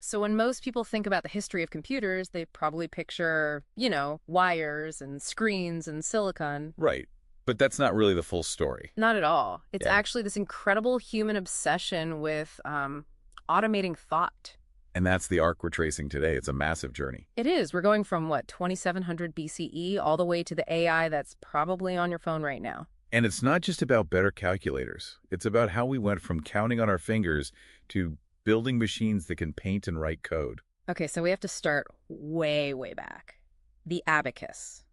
So when most people think about the history of computers, they probably picture, wires and screens and silicon. Right. But that's not really the full story. Not at all. It's Yeah. actually this incredible human obsession with automating thought. And that's the arc we're tracing today. It's a massive journey. It is. We're going from, 2700 BCE all the way to the AI that's probably on your phone right now. And it's not just about better calculators. It's about how we went from counting on our fingers to building machines that can paint and write code. Okay, so we have to start way, way back. The abacus,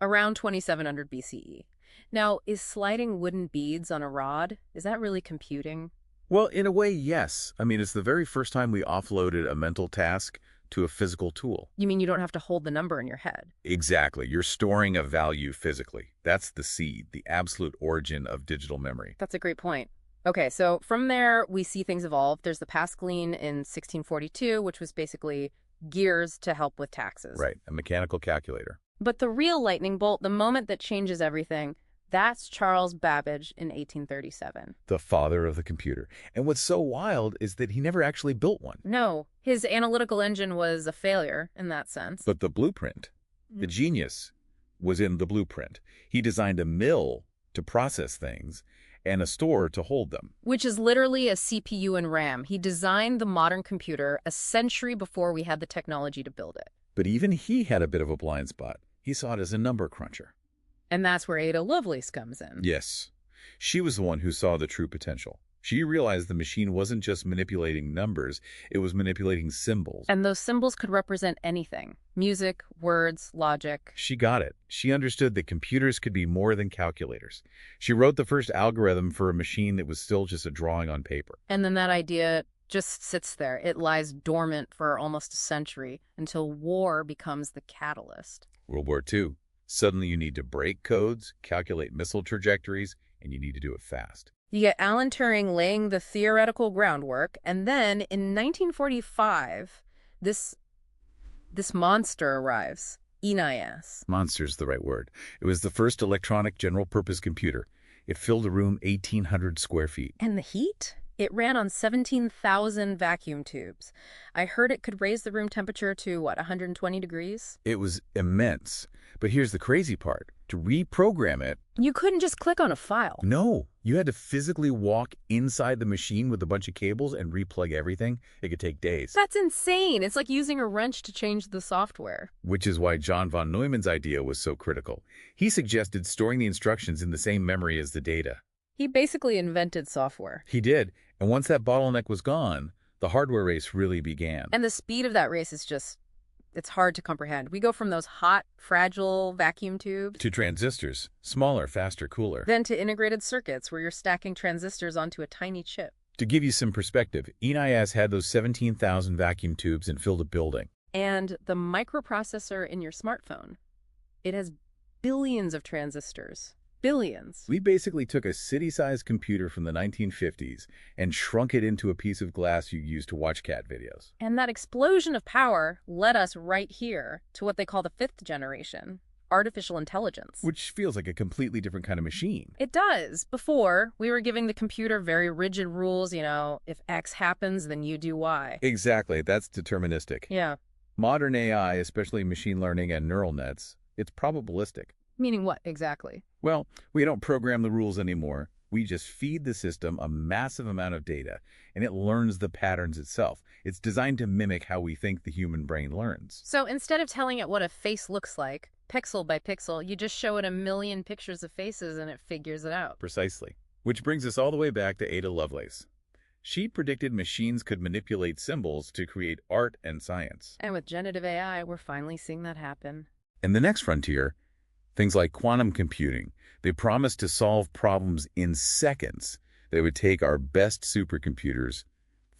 around 2700 BCE. Now, is sliding wooden beads on a rod, is that really computing? Well, in a way, yes. I mean, it's the very first time we offloaded a mental task to a physical tool. You mean you don't have to hold the number in your head? Exactly. You're storing a value physically. That's the seed, the absolute origin of digital memory. That's a great point. Okay, so from there, we see things evolve. There's the Pascaline in 1642, which was basically gears to help with taxes. Right, a mechanical calculator. But the real lightning bolt, the moment that changes everything, that's Charles Babbage in 1837. The father of the computer. And what's so wild is that he never actually built one. No, his analytical engine was a failure in that sense. But the blueprint, the genius, was in the blueprint. He designed a mill to process things and a store to hold them. Which is literally a CPU and RAM. He designed the modern computer a century before we had the technology to build it. But even he had a bit of a blind spot. He saw it as a number cruncher. And that's where Ada Lovelace comes in. Yes. She was the one who saw the true potential. She realized the machine wasn't just manipulating numbers, it was manipulating symbols. And those symbols could represent anything. Music, words, logic. She got it. She understood that computers could be more than calculators. She wrote the first algorithm for a machine that was still just a drawing on paper. And then that idea just sits there. It lies dormant for almost a century until war becomes the catalyst. World War II. Suddenly you need to break codes, calculate missile trajectories, and you need to do it fast. You get Alan Turing laying the theoretical groundwork, and then in 1945, this monster arrives, ENIAC. Monster's the right word. It was the first electronic general-purpose computer. It filled a room 1,800 square feet. And the heat? It ran on 17,000 vacuum tubes. I heard it could raise the room temperature to, 120 degrees? It was immense. But here's the crazy part. To reprogram it, You couldn't just click on a file. no, you had to physically walk inside the machine with a bunch of cables and replug everything. It could take days. That's insane. It's like using a wrench to change the software. Which is why John von Neumann's idea was so critical. He suggested storing the instructions in the same memory as the data. He basically invented software. He did, and once that bottleneck was gone, the hardware race really began. And the speed of that race is it's hard to comprehend. We go from those hot, fragile vacuum tubes To transistors, smaller, faster, cooler. then to integrated circuits where you're stacking transistors onto a tiny chip. To give you some perspective, ENIAC had those 17,000 vacuum tubes and filled a building. And the microprocessor in your smartphone, it has billions of transistors. Billions. We basically took a city-sized computer from the 1950s and shrunk it into a piece of glass you use to watch cat videos. And that explosion of power led us right here to what they call the fifth generation, artificial intelligence. Which feels like a completely different kind of machine. It does. Before, we were giving the computer very rigid rules, if X happens, then you do Y. Exactly, that's deterministic. Yeah. Modern AI, especially machine learning and neural nets, it's probabilistic. Meaning what, exactly? Well, we don't program the rules anymore. We just feed the system a massive amount of data, and it learns the patterns itself. It's designed to mimic how we think the human brain learns. So instead of telling it what a face looks like, pixel by pixel, you just show it a million pictures of faces and it figures it out. Precisely. Which brings us all the way back to Ada Lovelace. She predicted machines could manipulate symbols to create art and science. And with generative AI, we're finally seeing that happen. And the next frontier, things like quantum computing, they promised to solve problems in seconds that would take our best supercomputers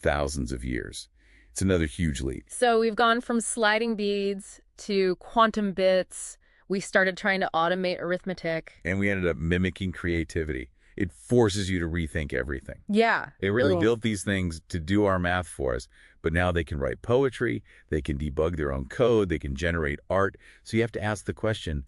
thousands of years. It's another huge leap. So we've gone from sliding beads to quantum bits. We started trying to automate arithmetic. And we ended up mimicking creativity. It forces you to rethink everything. Yeah. They really built these things to do our math for us, but now they can write poetry, they can debug their own code, they can generate art. So you have to ask the question,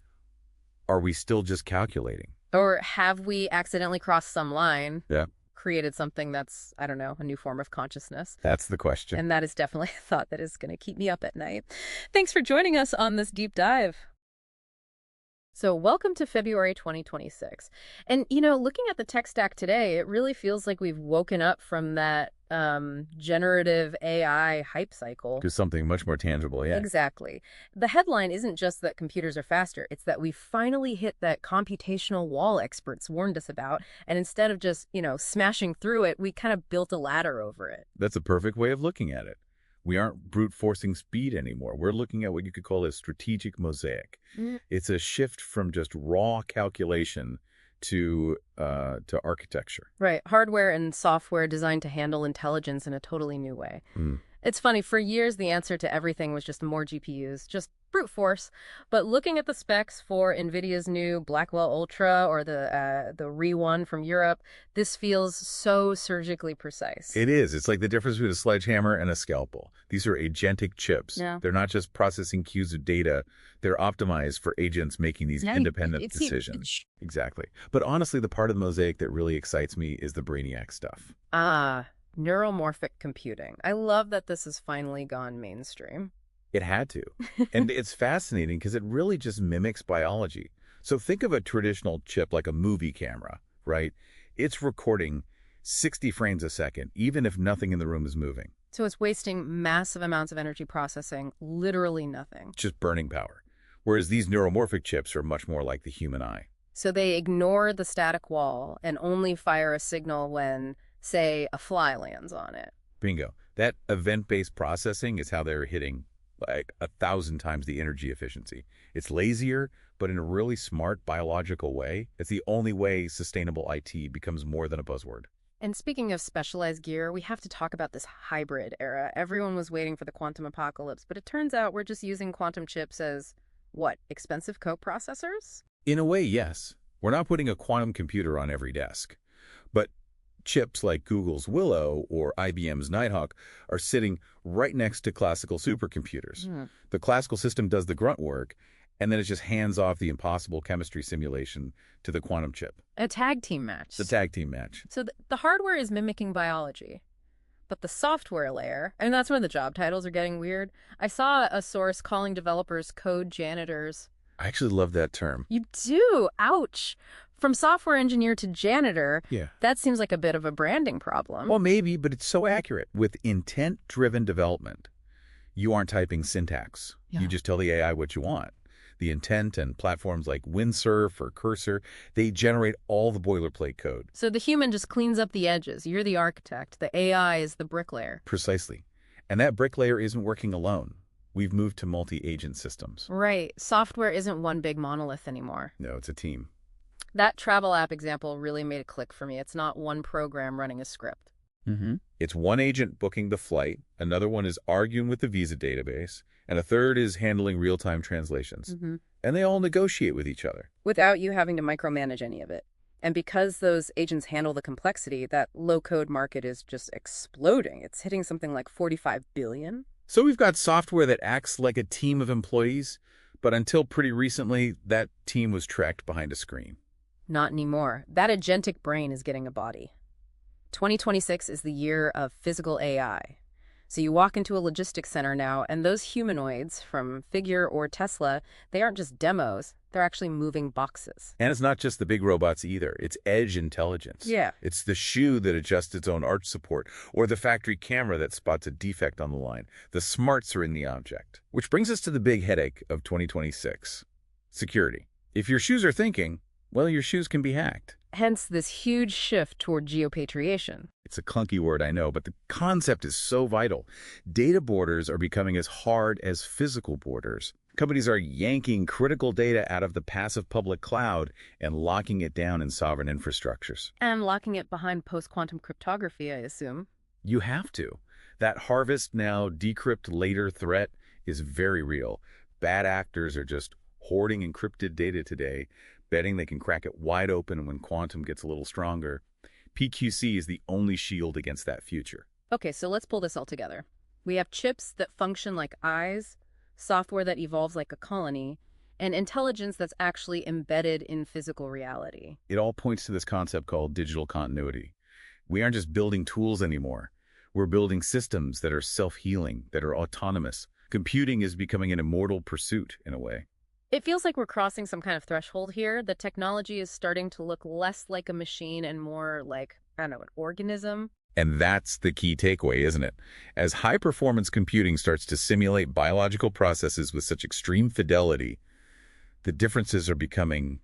are we still just calculating? Or have we accidentally crossed some line? Yeah. created something that's, I don't know, a new form of consciousness. That's the question. And that is definitely a thought that is going to keep me up at night. Thanks for joining us on this deep dive. So, welcome to February 2026. And, looking at the tech stack today, it really feels like we've woken up from that generative AI hype cycle. To something much more tangible, yeah. Exactly. The headline isn't just that computers are faster, it's that we finally hit that computational wall experts warned us about. And instead of just, smashing through it, we kind of built a ladder over it. That's a perfect way of looking at it. We aren't brute forcing speed anymore. We're looking at what you could call a strategic mosaic. It's a shift from just raw calculation to architecture. Right. Hardware and software designed to handle intelligence in a totally new way. It's funny, for years the answer to everything was just more GPUs, just brute force. But looking at the specs for NVIDIA's new Blackwell Ultra or the Re1 from Europe, this feels so surgically precise. It is. It's like the difference between a sledgehammer and a scalpel. These are agentic chips. Yeah. They're not just processing queues of data. They're optimized for agents making these independent decisions. Exactly. But honestly, the part of the mosaic that really excites me is the brainiac stuff. Neuromorphic computing. I love that this has finally gone mainstream. It had to. And it's fascinating because it really just mimics biology. So think of a traditional chip like a movie camera, right? It's recording 60 frames a second, even if nothing in the room is moving. So it's wasting massive amounts of energy processing, literally nothing. Just burning power. Whereas these neuromorphic chips are much more like the human eye. So they ignore the static wall and only fire a signal when, say, a fly lands on it. Bingo. That event-based processing is how they're hitting like 1,000 times the energy efficiency. It's lazier, but in a really smart biological way. It's the only way sustainable IT becomes more than a buzzword. And speaking of specialized gear, we have to talk about this hybrid era. Everyone was waiting for the quantum apocalypse, but it turns out we're just using quantum chips as, what, expensive co-processors? In a way, yes. We're not putting a quantum computer on every desk. But chips like Google's Willow or IBM's Nighthawk are sitting right next to classical supercomputers. The classical system does the grunt work, and then it just hands off the impossible chemistry simulation to the quantum chip. A tag team match. The tag team match. So the hardware is mimicking biology, but the software layer, and that's where the job titles are getting weird. I saw a source calling developers code janitors. I actually love that term. You do? Ouch. From software engineer to janitor, Yeah. that seems like a bit of a branding problem. Well, maybe, but it's so accurate. With intent-driven development, you aren't typing syntax. Yeah. You just tell the AI what you want. The intent and platforms like Windsurf or Cursor, they generate all the boilerplate code. So the human just cleans up the edges. You're the architect. The AI is the bricklayer. Precisely. And that bricklayer isn't working alone. We've moved to multi-agent systems. Right. Software isn't one big monolith anymore. No, it's a team. That travel app example really made a click for me. It's not one program running a script. It's one agent booking the flight, another one is arguing with the visa database, and a third is handling real-time translations. And they all negotiate with each other. Without you having to micromanage any of it. And because those agents handle the complexity, that low-code market is just exploding. It's hitting something like 45 billion. So we've got software that acts like a team of employees, but until pretty recently, that team was tracked behind a screen. Not anymore. That agentic brain is getting a body. 2026 is the year of physical AI. So you walk into a logistics center now, and those humanoids from Figure or Tesla, they aren't just demos. They're actually moving boxes. And it's not just the big robots either. It's edge intelligence. Yeah. It's the shoe that adjusts its own arch support, or the factory camera that spots a defect on the line. The smarts are in the object. Which brings us to the big headache of 2026. Security. If your shoes are thinking, well, your shoes can be hacked. Hence this huge shift toward geopatriation. It's a clunky word, I know, but the concept is so vital. Data borders are becoming as hard as physical borders. Companies are yanking critical data out of the passive public cloud and locking it down in sovereign infrastructures. And locking it behind post-quantum cryptography, I assume. You have to. That harvest now, decrypt later threat is very real. Bad actors are just hoarding encrypted data today, betting they can crack it wide open when quantum gets a little stronger. PQC is the only shield against that future. Okay, so let's pull this all together. We have chips that function like eyes, software that evolves like a colony, and intelligence that's actually embedded in physical reality. It all points to this concept called digital continuity. We aren't just building tools anymore. We're building systems that are self-healing, that are autonomous. Computing is becoming an immortal pursuit, in a way. It feels like we're crossing some kind of threshold here. The technology is starting to look less like a machine and more like, I don't know, an organism. And that's the key takeaway, isn't it? As high-performance computing starts to simulate biological processes with such extreme fidelity, the differences are becoming,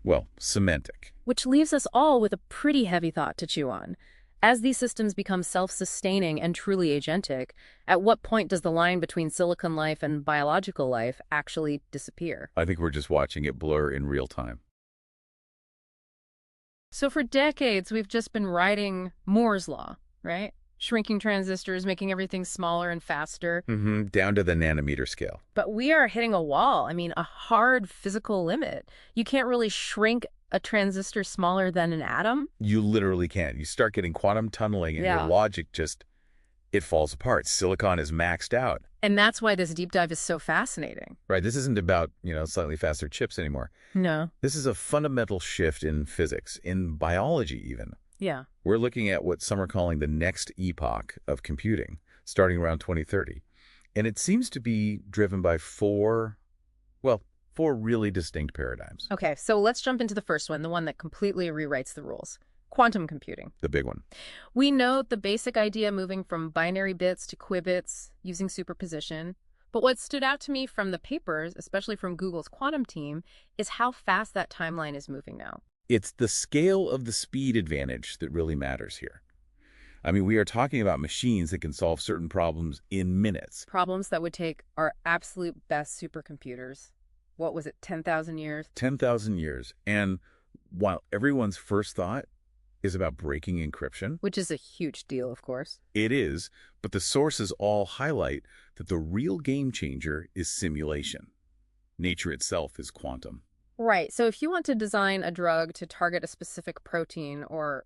well, semantic. Which leaves us all with a pretty heavy thought to chew on. As these systems become self-sustaining and truly agentic, at what point does the line between silicon life and biological life actually disappear? I think we're just watching it blur in real time. So for decades, we've just been riding Moore's law, right? Shrinking transistors, making everything smaller and faster. Down to the nanometer scale. But we are hitting a wall. I mean, a hard physical limit. You can't really shrink a transistor smaller than an atom. You literally can't. You start getting quantum tunneling and your logic just, it falls apart. Silicon is maxed out. And that's why this deep dive is so fascinating. Right, this isn't about, slightly faster chips anymore. No. This is a fundamental shift in physics, in biology even. Yeah. We're looking at what some are calling the next epoch of computing, starting around 2030. And it seems to be driven by four really distinct paradigms. Okay, so let's jump into the first one, the one that completely rewrites the rules. Quantum computing. The big one. We know the basic idea moving from binary bits to qubits using superposition. But what stood out to me from the papers, especially from Google's quantum team, is how fast that timeline is moving now. It's the scale of the speed advantage that really matters here. I mean, we are talking about machines that can solve certain problems in minutes. Problems that would take our absolute best supercomputers. What was it, 10,000 years? 10,000 years. And while everyone's first thought is about breaking encryption, Which is a huge deal, of course. it is, but the sources all highlight that the real game changer is simulation. Nature itself is quantum. Right. So if you want to design a drug to target a specific protein or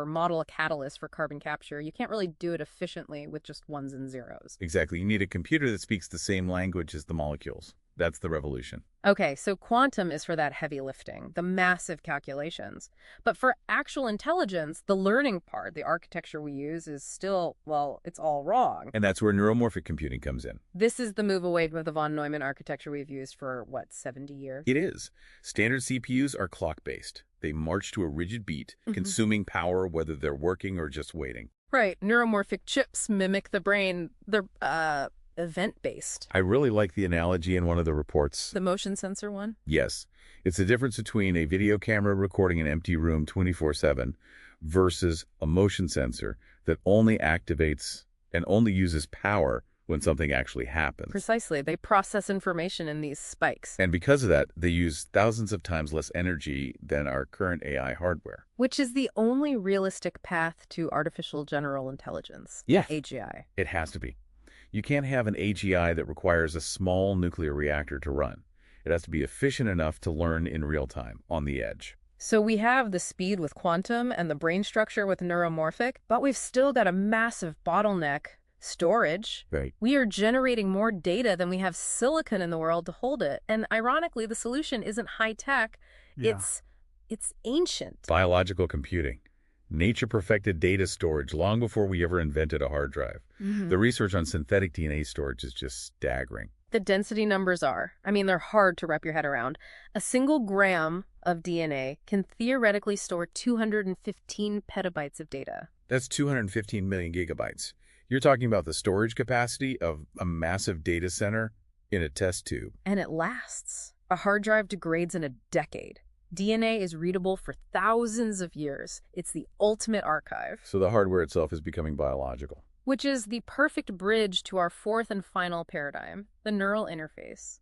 model a catalyst for carbon capture, you can't really do it efficiently with just ones and zeros. Exactly. You need a computer that speaks the same language as the molecules. That's the revolution. Okay, so quantum is for that heavy lifting, the massive calculations. But for actual intelligence, the learning part, the architecture we use is still, well, it's all wrong. And that's where neuromorphic computing comes in. This is the move away from the von Neumann architecture we've used for, 70 years? It is. Standard CPUs are clock-based. They march to a rigid beat, consuming power whether they're working or just waiting. Right. Neuromorphic chips mimic the brain. They're, event-based. I really like the analogy in one of the reports. The motion sensor one? Yes. It's the difference between a video camera recording an empty room 24/7 versus a motion sensor that only activates and only uses power when something actually happens. Precisely. They process information in these spikes. And because of that, they use thousands of times less energy than our current AI hardware. Which is the only realistic path to artificial general intelligence. Yeah. AGI. It has to be. You can't have an AGI that requires a small nuclear reactor to run. It has to be efficient enough to learn in real time, on the edge. So we have the speed with quantum and the brain structure with neuromorphic, but we've still got a massive bottleneck, storage. Right. We are generating more data than we have silicon in the world to hold it. And ironically, the solution isn't high-tech. Yeah. It's ancient. Biological computing. Nature perfected data storage long before we ever invented a hard drive. The research on synthetic DNA storage is just staggering. The density numbers are, they're hard to wrap your head around. A single gram of DNA can theoretically store 215 petabytes of data. That's 215 million gigabytes. You're talking about the storage capacity of a massive data center in a test tube. And it lasts. A hard drive degrades in a decade. DNA is readable for thousands of years. It's the ultimate archive. So the hardware itself is becoming biological. Which is the perfect bridge to our fourth and final paradigm, the neural interface.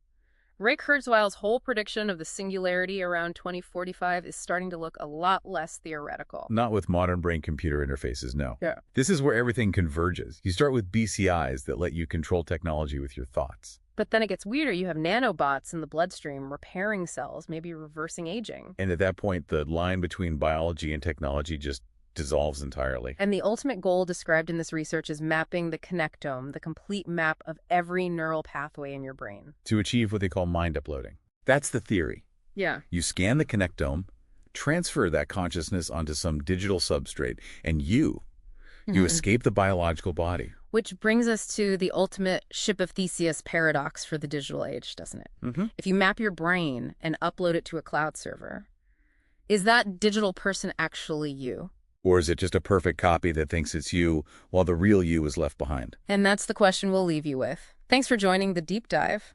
Ray Kurzweil's whole prediction of the singularity around 2045 is starting to look a lot less theoretical. Not with modern brain-computer interfaces, no. Yeah. This is where everything converges. You start with BCIs that let you control technology with your thoughts. But then it gets weirder. You have nanobots in the bloodstream repairing cells, maybe reversing aging. And at that point, the line between biology and technology just dissolves entirely. And the ultimate goal described in this research is mapping the connectome, the complete map of every neural pathway in your brain. To achieve what they call mind uploading. That's the theory. Yeah. You scan the connectome, transfer that consciousness onto some digital substrate, and you Mhm. escape the biological body. Which brings us to the ultimate ship of Theseus paradox for the digital age, doesn't it? Hmm. If you map your brain and upload it to a cloud server, is that digital person actually you? Or is it just a perfect copy that thinks it's you, while the real you is left behind? And that's the question we'll leave you with. Thanks for joining the deep dive.